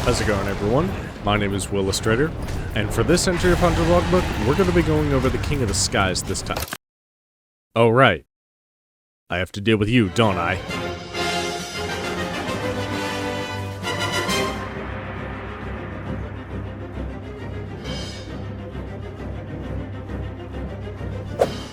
How's it going, everyone? My name is Will Illustrator, and for this entry of Hunter Logbook, we're going to be going over the King of the Skies this time. Oh, right. I have to deal with you, don't I?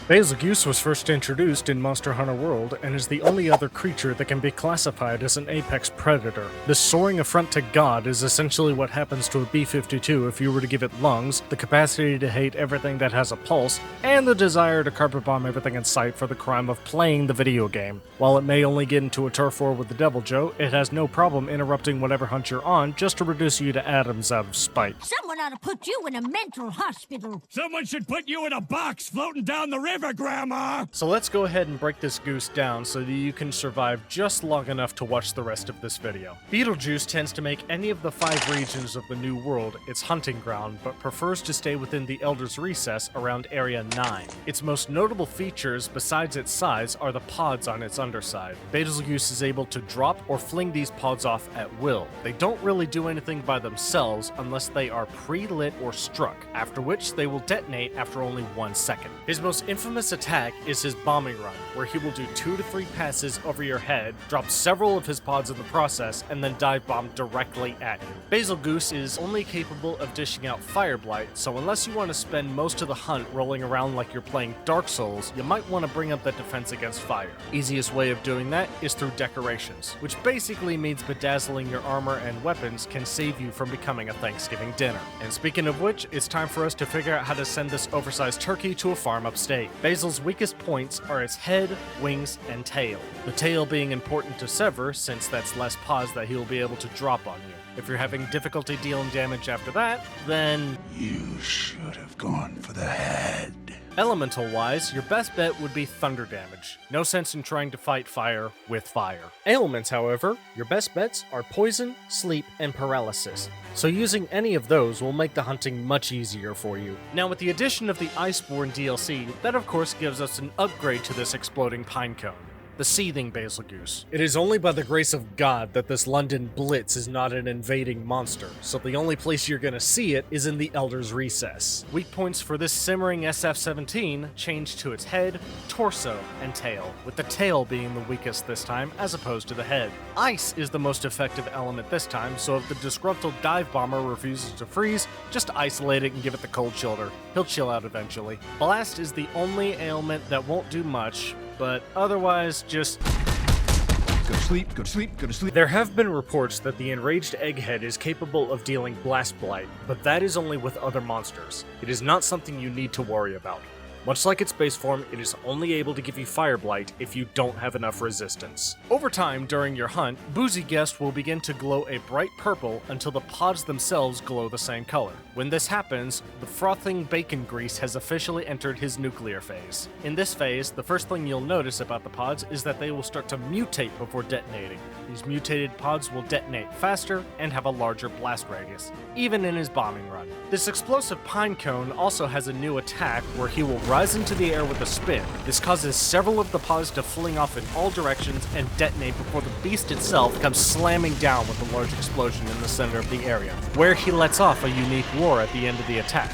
Bazelgeuse was first introduced in Monster Hunter World and is the only other creature that can be classified as an apex predator. This soaring affront to God is essentially what happens to a B-52 if you were to give it lungs, the capacity to hate everything that has a pulse, and the desire to carpet bomb everything in sight for the crime of playing the video game. While it may only get into a turf war with the Devil Joe, it has no problem interrupting whatever hunt you're on just to reduce you to atoms out of spite. Someone ought to put you in a mental hospital. Someone should put you in a box floating down the river, Grandma! So let's go ahead and break this goose down so that you can survive just long enough to watch the rest of this video. Bazelgeuse tends to make any of the 5 regions of the New World its hunting ground, but prefers to stay within the Elder's Recess around Area 9. Its most notable features, besides its size, are the pods on its underside. Bazelgeuse is able to drop or fling these pods off at will. They don't really do anything by themselves unless they are pre-lit or struck, after which they will detonate after only 1 second. His most infamous attack is his bombing run, where he will do 2 to 3 passes over your head, drop several of his pods in the process, and then dive bomb directly at you. Bazelgeuse is only capable of dishing out Fire Blight, so unless you want to spend most of the hunt rolling around like you're playing Dark Souls, you might want to bring up that defense against fire. Easiest way of doing that is through decorations, which basically means bedazzling your armor and weapons can save you from becoming a Thanksgiving dinner. And speaking of which, it's time for us to figure out how to send this oversized turkey to a farm upstate. Basil's weakest points are its head, wings, and tail. The tail being important to sever, since that's less pods that he'll be able to drop on you. If you're having difficulty dealing damage after that, then You should have gone for the head. elemental-wise, your best bet would be thunder damage. No sense in trying to fight fire with fire. Ailments, however, your best bets are poison, sleep, and paralysis. So using any of those will make the hunting much easier for you. Now with the addition of the Iceborne DLC, that of course gives us an upgrade to this exploding pine cone. The Seething Bazelgeuse. It is only by the grace of God that this London Blitz is not an invading monster, so the only place you're gonna see it is in the Elder's Recess. Weak points for this simmering SF-17 change to its head, torso, and tail, with the tail being the weakest this time as opposed to the head. Ice is the most effective element this time, so if the disgruntled dive bomber refuses to freeze, just isolate it and give it the cold shoulder. He'll chill out eventually. Blast is the only ailment that won't do much, but otherwise, just Go to sleep, go to sleep, go to sleep. There have been reports that the enraged egghead is capable of dealing blast blight, but that is only with other monsters. It is not something you need to worry about. Much like its base form, it is only able to give you Fire Blight if you don't have enough resistance. Over time, during your hunt, Bazelgeuse will begin to glow a bright purple until the pods themselves glow the same color. When this happens, the frothing bacon grease has officially entered his nuclear phase. In this phase, the first thing you'll notice about the pods is that they will start to mutate before detonating. These mutated pods will detonate faster and have a larger blast radius, even in his bombing run. This explosive pine cone also has a new attack where he will rise into the air with a spin. This causes several of the pods to fling off in all directions and detonate before the beast itself comes slamming down with a large explosion in the center of the area, where he lets off a unique roar at the end of the attack.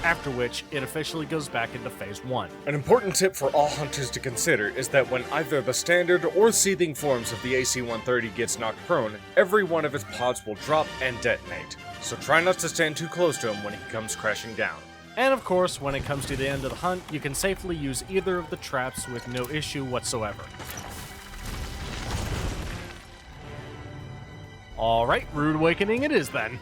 After which, it officially goes back into Phase 1. An important tip for all hunters to consider is that when either the standard or seething forms of the AC-130 gets knocked prone, every one of its pods will drop and detonate. So try not to stand too close to him when he comes crashing down. And of course, when it comes to the end of the hunt, you can safely use either of the traps with no issue whatsoever. Alright, Rude Awakening it is then.